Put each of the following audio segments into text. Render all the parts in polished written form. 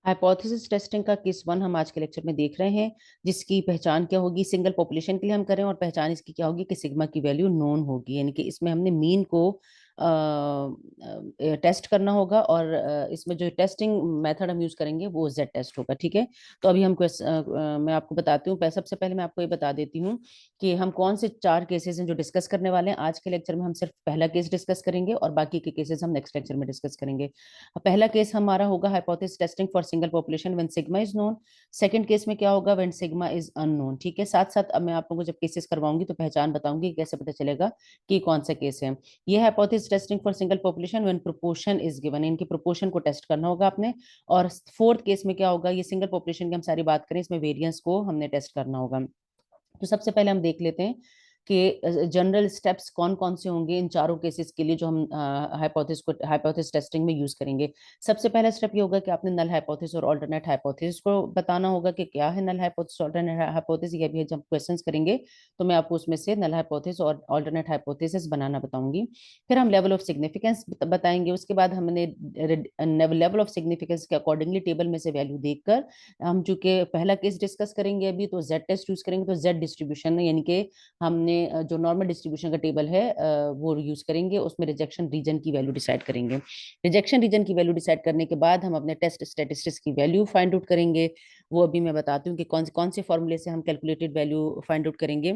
Hypothesis testing का case one हम आज के लेक्चर में देख रहे हैं, जिसकी पहचान क्या होगी। सिंगल पॉपुलेशन के लिए हम करें और पहचान इसकी क्या होगी कि सिग्मा की वैल्यू नोन होगी, यानी कि इसमें हमने मीन को टेस्ट करना होगा और इसमें जो टेस्टिंग मेथड हम यूज करेंगे वो जेड टेस्ट होगा। ठीक है, तो अभी हम मैं आपको बताती हूँ। सबसे पहले मैं आपको ये बता देती हूँ कि हम कौन से चार केसेस हैं जो डिस्कस करने वाले हैं। आज के लेक्चर में हम सिर्फ पहला केस डिस्कस करेंगे और बाकी के केसेस हम नेक्स्ट लेक्चर में डिस्कस करेंगे। पहला केस हमारा होगा hypothesis testing for single population when sigma is known. Second case में क्या होगा, व्हेन सिग्मा इज अननोन। ठीक है, साथ साथ अब मैं आप लोगों को जब केसेस करवाऊंगी तो पहचान बताऊंगी कि कैसे पता चलेगा कि कौन सा केस है। ये hypothesis testing for single population when proportion is given, इनकी प्रोपोर्शन को टेस्ट करना होगा आपने। और फोर्थ केस में क्या होगा, ये सिंगल पॉपुलेशन की हम सारी बात करें, इसमें वेरिएंस को हमने टेस्ट करना होगा। तो सबसे पहले हम देख लेते हैं कि जनरल स्टेप्स कौन कौन से होंगे इन चारों केसेस के लिए जो हम हाइपोथेसिस टेस्टिंग में यूज करेंगे। सबसे पहला स्टेप ये होगा कि आपने नल हाइपोथेसिस और अल्टरनेट हाइपोथेसिस को बताना होगा कि क्या है नल हाइपोथेसिस, अल्टरनेट हाइपोथेसिस। ये भी जब क्वेश्चंस करेंगे तो मैं आपको उसमें से नल हाइपोथेसिस और अल्टरनेट हाइपोथेसिस बनाना बताऊंगी। फिर हम लेवल ऑफ सिग्निफिकेंस बताएंगे। उसके बाद हमने लेवल ऑफ सिग्निफिकेंस के अकॉर्डिंगली टेबल में से वैल्यू देखकर हम चूंकि पहला केस डिस्कस करेंगे अभी, तो जेड टेस्ट यूज करेंगे। तो जेड डिस्ट्रीब्यूशन यानी कि हमने जो नॉर्मल डिस्ट्रीब्यूशन का टेबल है वो यूज करेंगे, उसमें रिजेक्शन रीजन की वैल्यू डिसाइड करेंगे। रिजेक्शन रीजन की वैल्यू डिसाइड करने के बाद हम अपने टेस्ट स्टेटिस्टिक्स की वैल्यू फाइंड आउट करेंगे। वो अभी मैं बताती हूँ कि कौन से फॉर्मूले से हम कैलकुलेटेड वैल्यू फाइंड आउट करेंगे।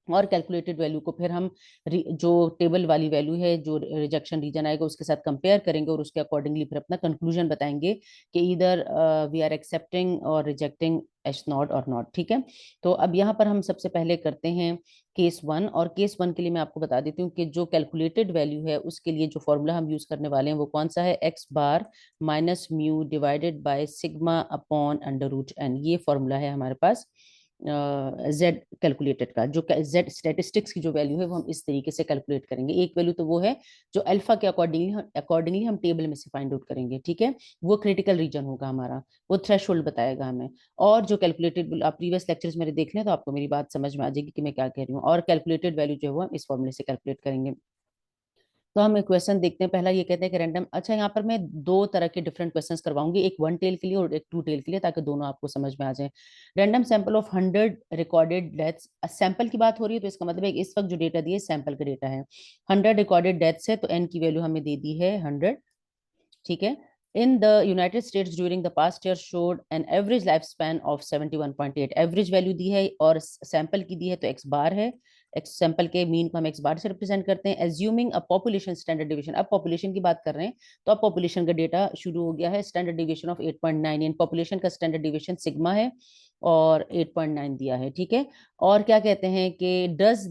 और कैलकुलेटेड वैल्यू को फिर हम जो टेबल वाली वैल्यू है, जो रिजेक्शन रीजन आएगा उसके साथ कंपेयर करेंगे और उसके अकॉर्डिंगली फिर अपना कंक्लूजन बताएंगे कि इधर वी आर एक्सेप्टिंग और रिजेक्टिंग एच नॉट और नॉट। ठीक है, तो अब यहाँ पर हम सबसे पहले करते हैं केस वन। और केस वन के लिए मैं आपको बता देती हूँ कि जो कैलकुलेटेड वैल्यू है उसके लिए जो फॉर्मूला हम यूज करने वाले हैं वो कौन सा है, X bar minus mu divided by sigma upon under root N. ये फॉर्मूला है हमारे पास जेड कैलकुलेटेड का। जो जेड स्टेटिस्टिक्स की जो वैल्यू है वो हम इस तरीके से कैलकुलेट करेंगे। एक वैल्यू तो वो है जो अल्फा के अकॉर्डिंगली हम टेबल में से फाइंड आउट करेंगे। ठीक है, वो क्रिटिकल रीजन होगा हमारा, वो थ्रेशोल्ड बताएगा हमें। और जो कैलकुलेटेड, आप प्रीवियस लेक्चर्स मेरे देख लें तो आपको मेरी बात समझ में आ जाएगी कि मैं क्या कह रही हूँ। और कैलकुलेटेड वैल्यू जो है वो हम इस फॉर्मूले से कैलकुलेट करेंगे। तो हम एक क्वेश्चन देखते हैं। पहला ये कहते हैं कि रैंडम, अच्छा यहाँ पर मैं दो तरह के डिफरेंट क्वेश्चंस करवाऊंगी, एक वन टेल के लिए और एक टू टेल के लिए, ताकि दोनों आपको समझ में आ जाए। Random sample of 100 recorded deaths. Sample की बात हो रही है तो इसका मतलब है कि इस वक्त जो डेटा दिए सैंपल का डेटा है। 100 रिकॉर्डेड डेथ्स है तो एन की वैल्यू हमें दे दी है 100। ठीक है, in the United States during the past year showed an average life span of 71.8। Average value दी है और सैंपल की दी है तो एक्स बार है। एक्स सैंपल के मीन को हम एक्स बार से रिप्रेजेंट करते हैं। Assuming a population standard division, अब पॉपुलेशन की बात कर रहे हैं तो अब पॉपुलेशन का डेटा शुरू हो गया है। Standard division of 8.9, in population का स्टैंडर्ड डिवीजन सिग्मा है और 8.9 दिया है। ठीक है, और क्या कहते हैं कि does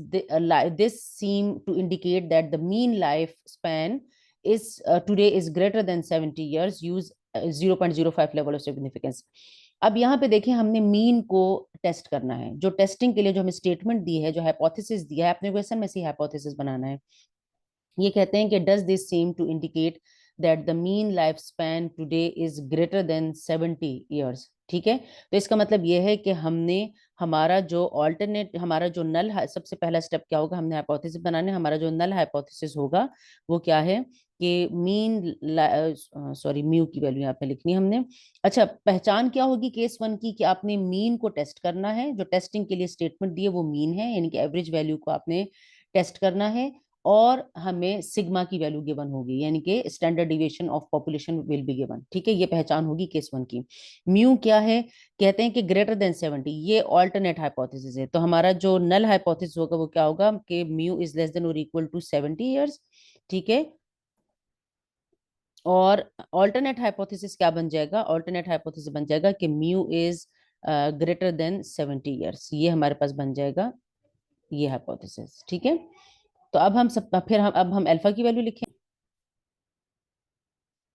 this seem to indicate that the mean life span is today is greater than 70 years, use 0.05 level of significance। अब यहाँ पे देखें, हमने मीन को टेस्ट करना है। जो टेस्टिंग के लिए जो हमें स्टेटमेंट दी है, जो हाइपोथेसिस दिया है, अपने क्वेश्चन में से हाइपोथेसिस बनाना है। ये कहते हैं कि does this seem to indicate that the mean life span today is greater than 70 years. ठीक है, तो इसका मतलब ये है कि हमने हमारा जो ऑल्टरनेट, हमारा जो नल, सबसे पहला स्टेप क्या होगा, हमने हाइपोथेसिस बनाने। हमारा जो नल हाइपोथेसिस होगा वो क्या है कि मीन, सॉरी म्यू की वैल्यू यहाँ पे लिखनी है हमने। अच्छा, पहचान क्या होगी केस वन की कि आपने मीन को टेस्ट करना है। जो टेस्टिंग के लिए स्टेटमेंट दिए वो मीन है, यानी कि एवरेज वैल्यू को आपने टेस्ट करना है। और हमें सिग्मा की वैल्यू गिवन होगी, यानी कि standard deviation of population will be given. ठीक है, ये पहचान होगी केस वन की। म्यू क्या है, कहते हैं कि ग्रेटर देन 70, ये ऑल्टरनेट हाइपोथेसिस है। तो हमारा जो नल हाइपोथेसिस होगा वो क्या होगा कि म्यू इज लेस देन और इक्वल टू 70 ईयर्स। ठीक है, और ऑल्टरनेट हाइपोथेसिस क्या बन जाएगा, ऑल्टरनेट हाइपोथेसिस बन जाएगा कि mu is greater than 70 years. ये हमारे पास बन जाएगा ये हाइपोथेसिस। ठीक है, तो अब हम सब फिर हम अब हम अल्फा की वैल्यू लिखें।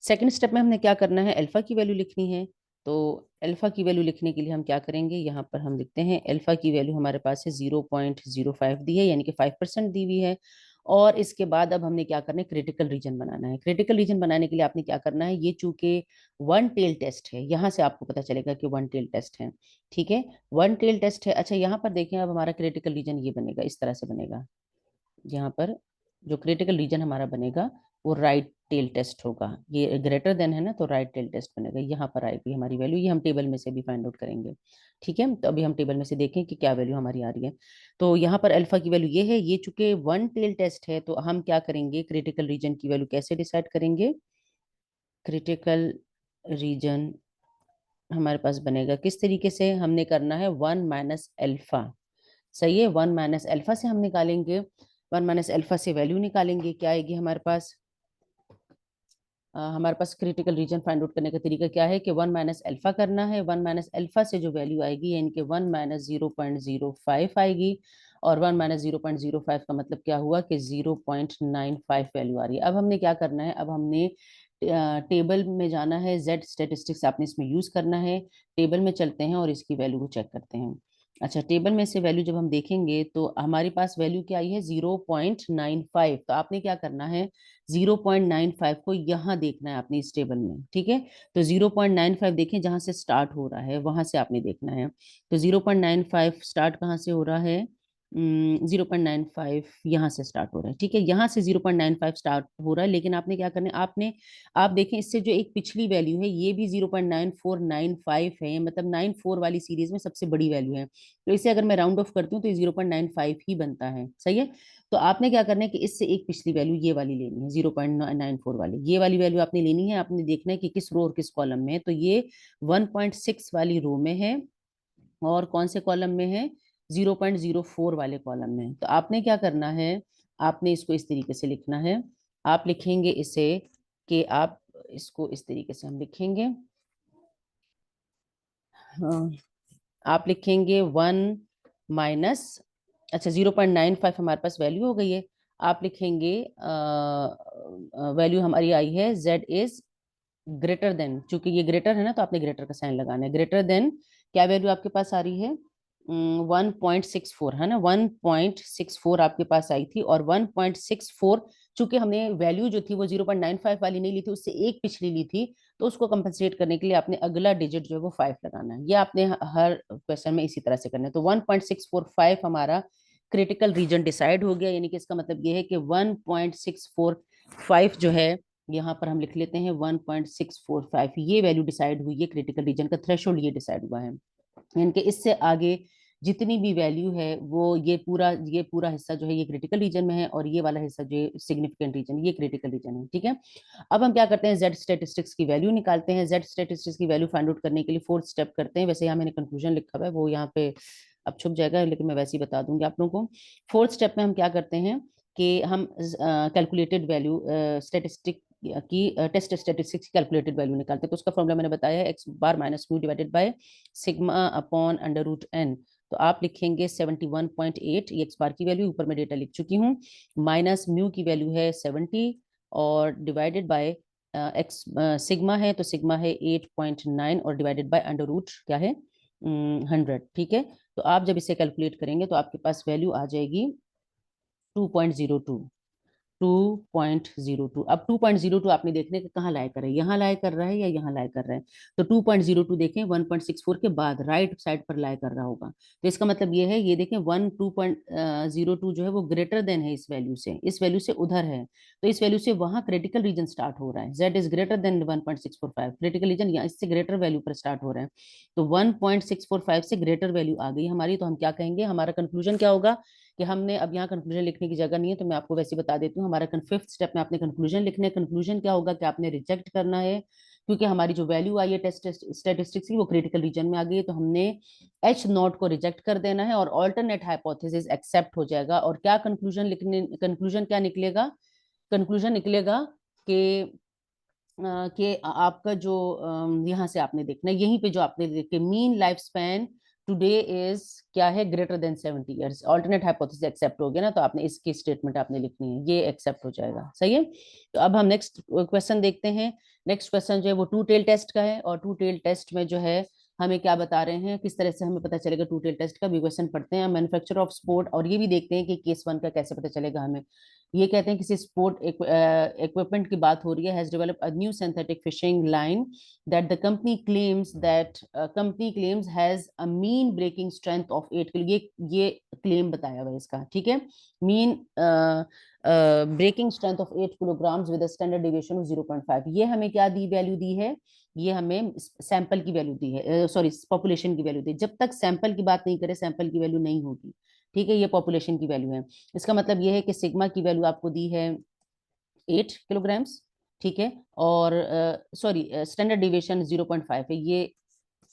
सेकंड स्टेप में हमने क्या करना है, अल्फा की वैल्यू लिखनी है। तो अल्फा की वैल्यू लिखने के लिए हम क्या करेंगे, यहाँ पर हम लिखते हैं अल्फा की वैल्यू हमारे पास है 0.05 दी है, यानी कि 5% दी हुई है। और इसके बाद अब हमने क्या करना है, क्रिटिकल रीजन बनाना है। क्रिटिकल रीजन बनाने के लिए आपने क्या करना है, ये चूंकि वन टेल टेस्ट है, यहाँ से आपको पता चलेगा कि वन टेल टेस्ट है। ठीक है, वन टेल टेस्ट है। अच्छा, यहाँ पर देखें, अब हमारा क्रिटिकल रीजन ये बनेगा, इस तरह से बनेगा। यहाँ पर जो क्रिटिकल रीजन हमारा बनेगा वो राइट टेल टेस्ट होगा। ये ग्रेटर देन है ना, तो राइट टेल टेस्ट बनेगा, यहाँ पर आएगी हमारी वैल्यू। ये हम टेबल में से भी फाइंड आउट करेंगे, ठीक है। तो अभी हम टेबल में से देखें कि क्या वैल्यू हमारी आ रही है। तो यहाँ पर अल्फा की वैल्यू ये है। ये चूंकि वन टेल टेस्ट है, तो हम क्या करेंगे, क्रिटिकल रीजन की वैल्यू कैसे डिसाइड करेंगे। क्रिटिकल रीजन हमारे पास बनेगा किस तरीके से, हमने करना है वन माइनस अल्फा। सही है, वन माइनस अल्फा से हम निकालेंगे, वन माइनस अल्फा से वैल्यू निकालेंगे, क्या आएगी हमारे पास। हमारे पास क्रिटिकल रीजन फाइंड आउट करने का तरीका क्या है कि वन माइनस अल्फा करना है। वन माइनस अल्फा से जो वैल्यू आएगी, यानी कि वन माइनस 0.05 आएगी। और वन माइनस 0.05 का मतलब क्या हुआ कि 0.95 वैल्यू आ रही है। अब हमने क्या करना है, अब हमने टेबल में जाना है, जेड स्टेटिस्टिक्स आपने इसमें यूज करना है। टेबल में चलते हैं और इसकी वैल्यू को चेक करते हैं। अच्छा, टेबल में से वैल्यू जब हम देखेंगे तो हमारे पास वैल्यू क्या आई है, 0.95। तो आपने क्या करना है, 0.95 को यहाँ देखना है आपने इस टेबल में, ठीक है। तो 0.95 देखें, जहां से स्टार्ट हो रहा है वहां से आपने देखना है। तो 0.95 स्टार्ट कहाँ से हो रहा है, 0.95 यहाँ से स्टार्ट हो रहा है, ठीक है। यहाँ से 0.95 स्टार्ट हो रहा है, लेकिन आपने क्या करना है, आपने, आप देखें इससे जो एक पिछली वैल्यू है ये भी 0.9495 है, मतलब 94 वाली सीरीज में सबसे बड़ी वैल्यू है। तो इसे अगर मैं राउंड ऑफ करती हूँ तो ये 0.95 ही बनता है, सही है। तो आपने क्या करना है कि इससे एक पिछली वैल्यू ये वाली लेनी है, 0.94 वाली, ये वाली वैल्यू आपने लेनी है। आपने देखना है कि किस रो और किस कॉलम में है। तो ये 1.6 वाली रो में है, और कौन से कॉलम में है, 0.04 वाले कॉलम में। तो आपने क्या करना है, आपने इसको इस तरीके से लिखना है। आप लिखेंगे इसे कि आप इसको इस तरीके से हम लिखेंगे, हाँ, आप लिखेंगे वन माइनस, अच्छा 0.95 हमारे पास वैल्यू हो गई है। आप लिखेंगे वैल्यू हमारी आई है, जेड इज ग्रेटर देन, चूंकि ये ग्रेटर है ना तो आपने ग्रेटर का साइन लगाना है। ग्रेटर देन, क्या वैल्यू आपके पास आ रही है, 1.64 है ना, 1.64 आपके पास आई थी। और 1.64, चूंकि हमने वैल्यू जो थी वो 0.95 वाली नहीं ली थी, उससे एक पिछली ली थी, तो उसको कंपनसेट करने के लिए आपने अगला डिजिट जो है वो 5 लगाना है। ये आपने हर क्वेश्चन में इसी तरह से करना है। तो 1.645 हमारा क्रिटिकल रीजन डिसाइड हो गया, यानी कि इसका मतलब ये है कि 1.645 जो है, यहाँ पर हम लिख लेते हैं 1.645, ये वैल्यू डिसाइड हुई है, क्रिटिकल रीजन का थ्रेशोल्ड ये डिसाइड हुआ है। यानी कि इससे आगे जितनी भी वैल्यू है वो, ये पूरा हिस्सा जो है ये क्रिटिकल रीजन में है, और ये वाला हिस्सा जो है सिग्निफिकेंट रीजन, ये क्रिटिकल रीजन है, ठीक है। अब हम क्या करते हैं, जेड स्टेटिस्टिक्स की वैल्यू निकालते हैं। जेड स्टेटिस्टिक्स की वैल्यू फाइंड आउट करने के लिए फोर्थ स्टेप करते हैं। वैसे यहाँ मैंने कंक्लूजन लिखा हुआ है, वो यहाँ पे अब छुप जाएगा, लेकिन मैं वैसे ही बता दूंगी आप लोगों को। फोर्थ स्टेप में हम क्या करते हैं कि हम कैलकुलेटेड वैल्यू स्टेटिस्टिक की टेस्ट स्टेटिस्टिक्स की कैलकुलेटेड वैल्यू निकालते हैं। तो उसका फॉर्मूला मैंने बताया है, X bar minus mu divided by sigma upon under root N. तो आप लिखेंगे 71.8, ये एक्स बार की वैल्यू, ऊपर मैं डेटा लिख चुकी हूँ, माइनस म्यू की वैल्यू है 70, और डिवाइडेड बाय एक्स सिग्मा है, तो सिग्मा है 8.9, और डिवाइडेड बाय अंडर रूट क्या है, 100, ठीक है। तो आप जब इसे कैलकुलेट करेंगे तो आपके पास वैल्यू आ जाएगी 2.02, 2.02। अब 2.02 आपने देखने का कहाँ लाया कर रहा है, यहाँ लाया कर रहा है या यहाँ लाया कर रहा है। तो 2.02 देखें 1.64 के बाद राइट साइड पर लाया कर रहा होगा। तो इसका मतलब ये है, ये देखें 2.02 जो है वो ग्रेटर देन है इस वैल्यू से, इस वैल्यू से उधर है। तो इस वैल्यू से वहां क्रिटिकल रीजन स्टार्ट हो रहा है, Z is greater then 1.645, critical reason यहाँ इससे ग्रेटर वैल्यू पर स्टार्ट हो रहा है। तो 1.645 से ग्रेटर वैल्यू आ गई हमारी, तो हम क्या कहेंगे, हमारा कंक्लूजन क्या होगा कि हमने, अब यहाँ कंक्लूजन लिखने की जगह नहीं है तो मैं आपको वैसे बता देती हूँ, हमारा फिफ्थ स्टेप में आपने कंक्लूजन लिखना है। कंक्लूजन क्या होगा कि आपने रिजेक्ट करना है, क्योंकि हमारी जो वैल्यू आई है टेस्ट स्टेटिस्टिक्स की वो क्रिटिकल रीजन में आ गई है, तो हमने एच नॉट को रिजेक्ट कर देना है और ऑल्टरनेट हाइपोथेसिस एक्सेप्ट हो जाएगा। और क्या कंक्लूजन लिखने, कंक्लूजन क्या निकलेगा, कंक्लूजन निकलेगा कि आपका जो यहाँ से आपने देखना है, यहीं पे जो आपने देखे, mean life span today is क्या है, greater than 70 years. Alternate hypothesis accept हो गया ना, तो आपने इसकी स्टेटमेंट आपने लिखनी है, ये एक्सेप्ट हो जाएगा, सही है। तो अब हम नेक्स्ट क्वेश्चन देखते हैं। नेक्स्ट क्वेश्चन जो है वो टू टेल टेस्ट का है, और टू टेल टेस्ट में जो है हमें क्या बता रहे हैं, किस तरह से हमें पता चलेगा टू टेल टेस्ट का। भी क्वेश्चन पढ़ते हैं, मैन्युफैक्चर ऑफ स्पोर्ट, और ये भी देखते हैं कि केस वन का कैसे पता चलेगा हमें। ये कहते हैं किसी स्पोर्ट इक्विपमेंट की बात हो रही है, has develop a new synthetic fishing line that the company claims has a mean breaking strength of 8 kilo. ये क्लेम बताया हुआ है इसका, ठीक है। Mean breaking strength of 8 kilograms with standard deviation of 0.5। ये हमें क्या दी वैल्यू दी है, ये हमें सैंपल की वैल्यू दी है, सॉरी पॉपुलेशन की वैल्यू दी। जब तक सैंपल की बात नहीं करें सैंपल की वैल्यू नहीं होगी, ठीक है। ये पॉपुलेशन की वैल्यू है। इसका मतलब ये है कि सिग्मा की वैल्यू आपको दी है 8 किलोग्राम्स, ठीक है। और सॉरी स्टैंडर्ड डिविएशन 0.5 है, ये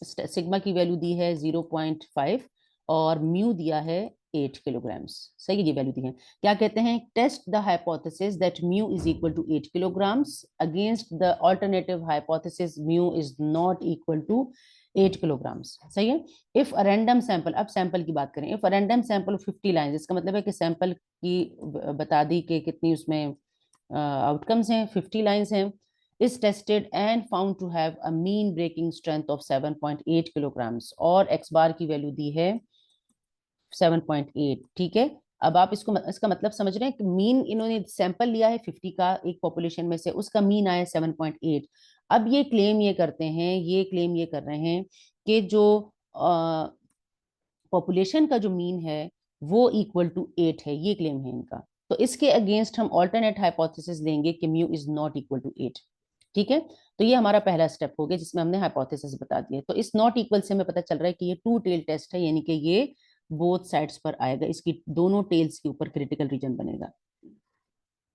सिग्मा की वैल्यू दी है 0.5 और म्यू दिया है 8 किलोग्राम्स। सही, ये वैल्यू दी है। क्या कहते हैं, test the hypothesis that mu is equal to 8 kilograms against the alternative hypothesis mu is not equal to 8 kilograms. सही है। इफ अ रैंडम सैंपल, अब सैंपल की बात करें, if a random sample 50 line, इसका मतलब है कि सैंपल की बता दी कि कितनी उसमें आउटकम्स हैं, 50 लाइंस हैं, is tested and found to have a mean breaking strength of 7.8 kilograms और x बार की वैल्यू दी है 7.8, ठीक है। अब आप इसका मतलब समझ रहे हैं कि मीन इन्होंने सैंपल लिया है 50 का एक पॉपुलेशन में से, उसका मीन आया 7.8। अब ये क्लेम ये करते हैं, ये क्लेम ये कर रहे हैं कि जो पॉपुलेशन का जो मीन है वो इक्वल टू 8 है, ये क्लेम है इनका। तो इसके अगेंस्ट हम ऑल्टरनेट हाइपोथेसिस लेंगे कि mu is not equal to 8, ठीक है। तो ये हमारा पहला स्टेप हो गया जिसमें हमने हाइपोथेसिस बता दिए। तो इस नॉट इक्वल से हमें पता चल रहा है कि ये टू टेल टेस्ट है, यानी कि ये बोथ साइड्स पर आएगा, इसकी दोनों टेल्स के ऊपर क्रिटिकल रीजन बनेगा।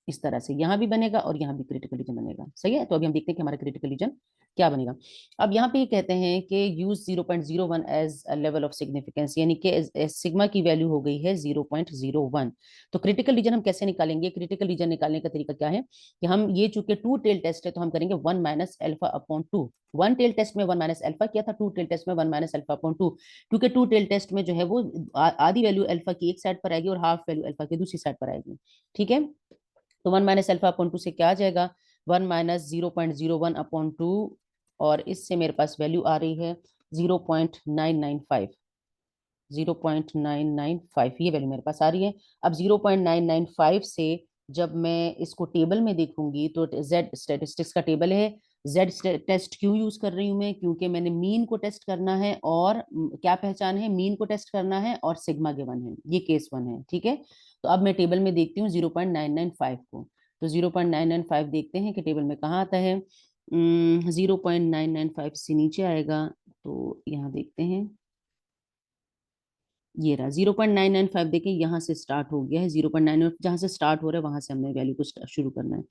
इस तरह से यहाँ भी बनेगा और यहाँ भी क्रिटिकल रीजन बनेगा। सही है। तो अभी हम देखते हैं कि हमारा क्रिटिकल रीजन क्या बनेगा। अब यहाँ पे ये कहते हैं कि use 0.01 as a level of significance, यानी कि सिग्मा की वैल्यू हो गई है 0.01। तो क्रिटिकल रीजन हम कैसे निकालेंगे, क्रिटिकल रीजन निकालने का तरीका क्या है कि हम ये चूंकि टू टेल टेस्ट है तो हम करेंगे 1 minus alpha upon 2। One tail test में 1 माइनस एल्फा किया था, टू टेल टेस्ट में 1 माइनस एल्फा अपॉन 2, क्योंकि टू टेल टेस्ट में जो है वो आधी वैल्यू अल्फा की एक साइड पर आएगी और हाफ वैल्यू अल्फा की दूसरी साइड पर आएगी, ठीक है। तो 1 माइनस एल्फा अपॉन 2 से क्या आ जाएगा, 1 माइनस 0.01 अपॉन 2, और इससे मेरे पास वैल्यू आ रही है 0.995, 0.995 ये वैल्यू मेरे पास आ रही है। अब 0.995 से जब मैं इसको टेबल में देखूंगी तो जेड स्टेटिस्टिक्स का टेबल है। जेड टेस्ट क्यों यूज कर रही हूँ मैं, क्योंकि मैंने मीन को टेस्ट करना है और क्या पहचान है, मीन को टेस्ट करना है और सिग्मा गिवन है, ये केस 1 है, ठीक है। तो अब मैं टेबल में देखती हूँ 0.995 को। तो 0.995 देखते हैं कि टेबल में कहाँ आता है। 0.995 से नीचे आएगा, तो यहाँ देखते हैं, ये रहा 0.995। देखिए यहाँ से स्टार्ट हो गया है 0.9, जहाँ से स्टार्ट हो रहा है वहां से हमने वैल्यू को शुरू करना है।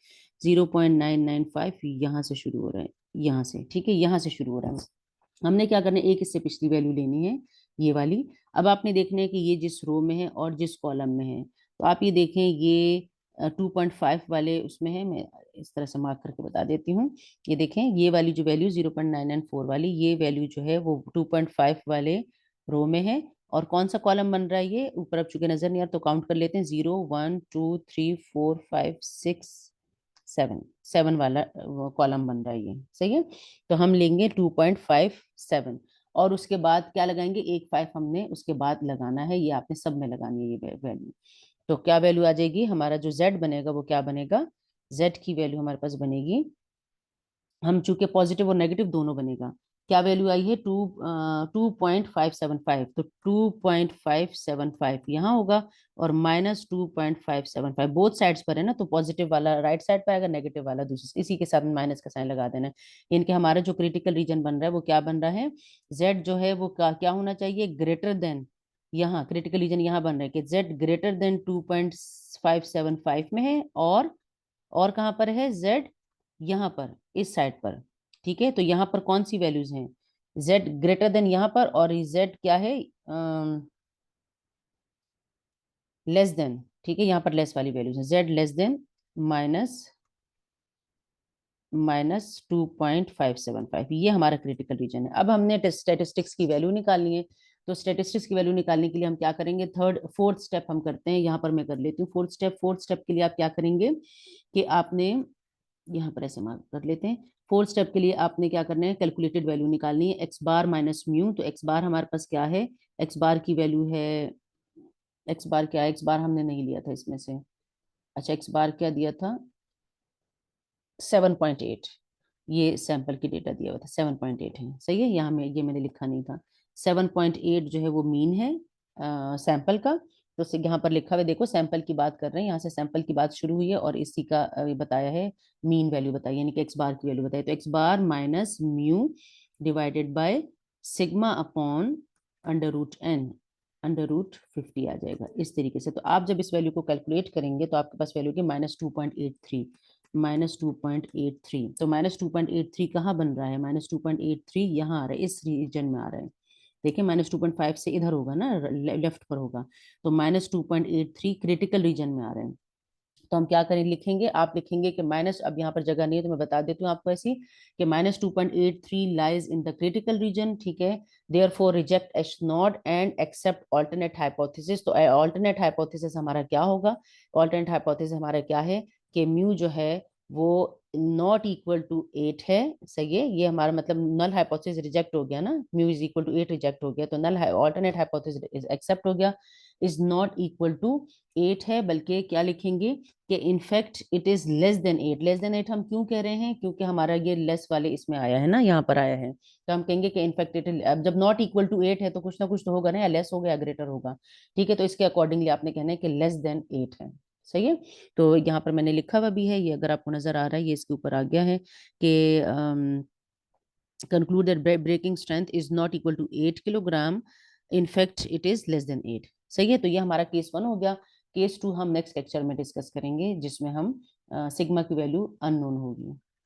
0.995 यहाँ से शुरू हो रहा है, यहाँ से, ठीक है, यहाँ से शुरू हो रहा है। हमने क्या करना है, एक इससे पिछली वैल्यू लेनी है, ये वाली। अब आपने देखना है कि ये जिस रो में है और जिस कॉलम में है, तो आप ये देखें ये 2.5 वाले उसमें है, मैं इस तरह से मार्क करके बता देती हूँ। ये देखें ये वाली जो वैल्यू 0.994 वाली, ये वैल्यू जो है वो 2.5 वाले रो में है। और कौन सा कॉलम बन रहा है, ये ऊपर अब चूंकि नजर नहीं आ रहा तो काउंट कर लेते हैं, 0 1 2 3 4 5 6 7, 7 वाला कॉलम बन रहा है ये, सही है। तो हम लेंगे 2.57 और उसके बाद क्या लगाएंगे, एक 5 हमने उसके बाद लगाना है, ये आपने सब में लगानी है ये वैल्यू। तो क्या वैल्यू आ जाएगी, हमारा जो z बनेगा वो क्या बनेगा, z की वैल्यू हमारे पास बनेगी, हम चूंकि पॉजिटिव और नेगेटिव दोनों बनेगा, क्या वैल्यू आई है 2.575। तो 2.575 यहाँ होगा और -2.575 बोथ साइड्स पर है ना, तो पॉजिटिव वाला राइट साइड पर आएगा, नेगेटिव वाला दूसरी, इसी के साथ माइनस का साइन लगा देना है। यानी कि हमारा जो क्रिटिकल रीजन बन रहा है वो क्या बन रहा है, जेड जो है वो क्या होना चाहिए, ग्रेटर देन, यहाँ क्रिटिकल रीजन यहाँ बन रहा है कि जेड ग्रेटर देन 2.575 में है, और कहाँ पर है, जेड यहाँ पर इस साइड पर, ठीक है। तो यहाँ पर कौन सी वैल्यूज हैं, z ग्रेटर देन यहाँ पर, और z क्या है, लेस देन, ठीक है, यहाँ पर लेस वाली वैल्यूज है, z लेस देन माइनस -2.575, ये हमारा क्रिटिकल रीजन है। अब हमने स्टेटिस्टिक्स की वैल्यू निकालनी है। तो स्टेटिस्टिक्स की वैल्यू निकालने के लिए हम क्या करेंगे, फोर्थ स्टेप हम करते हैं, यहाँ पर मैं कर लेती हूँ फोर्थ स्टेप के लिए आप क्या करेंगे कि आपने यहाँ पर ऐसे मार्क कर लेते हैं। फोर्थ स्टेप के लिए आपने क्या करना है, कैलकुलेटेड वैल्यू निकालनी है, एक्स बार माइनस म्यू। तो एक्स बार हमारे पास क्या है, एक्स बार की वैल्यू है, एक्स बार क्या है, एक्स बार हमने नहीं लिया था इसमें से, अच्छा एक्स बार क्या दिया था, 7.8, ये सैंपल की डेटा दिया हुआ था 7.8 है, सही है। यहाँ में ये मैंने लिखा नहीं था, 7.8 जो है वो मीन है सैंपल का, तो यहाँ पर लिखा हुआ है, देखो सैंपल की बात कर रहे हैं, यहाँ से सैंपल की बात शुरू हुई है और इसी का बताया है मीन वैल्यू बताई, यानी कि एक्स बार की वैल्यू बताई। तो x bar minus mu divided by sigma upon √n, √50 आ जाएगा इस तरीके से। तो आप जब इस वैल्यू को कैलकुलेट करेंगे तो आपके पास वैल्यू की -2.83, -2.83। तो -2.83 कहाँ बन रहा है? -2.83 यहाँ आ रहा है, इस रीजन में आ रहा है। देखिए -2.5 से इधर होगा ना, लेफ्ट पर होगा। तो -2.83 क्रिटिकल रीजन में आ रहे हैं। तो हम क्या करें, लिखेंगे, आप लिखेंगे कि माइनस, अब यहाँ पर जगह नहीं है तो मैं बता देती हूँ आपको ऐसी कि -2.83 lies in the critical region, ठीक है। Therefore reject H naught and accept alternate hypothesis. तो ऑल्टरनेट हाइपोथेसिस हमारा क्या होगा? ऑल्टरनेट हाइपोथेसिस हमारा क्या है कि म्यू जो है वो नॉट इक्वल टू 8 है। सही है, ये हमारा मतलब नल हाइपोथेसिस रिजेक्ट हो गया ना, mu is equal to 8 reject हो गया, तो नल ऑल्टरनेट हाइपोथेसिस एक्सेप्ट हो गया, इज नॉट इक्वल टू 8 है, बल्कि क्या लिखेंगे कि in fact it is less than 8। Less than 8 हम क्यों कह रहे हैं? क्योंकि हमारा ये लेस वाले इसमें आया है ना, यहाँ पर आया है, तो हम कहेंगे कि इनफैक्ट इट, अब जब नॉट इक्वल टू 8 है तो कुछ ना कुछ तो होगा ना, या लेस होगा या ग्रेटर होगा, ठीक है। तो इसके अकॉर्डिंगली आपने कहना है कि लेस देन 8 है। सही है, तो यहाँ पर मैंने लिखा हुआ भी है, ये अगर आपको नजर आ रहा है, ये इसके ऊपर आ गया है कि conclude that breaking strength is not equal to 8 kilogram, in fact it is less than 8। सही है, तो ये हमारा केस 1 हो गया। केस 2 हम नेक्स्ट लेक्चर में डिस्कस करेंगे, जिसमें हम सिग्मा की वैल्यू अननोन होगी।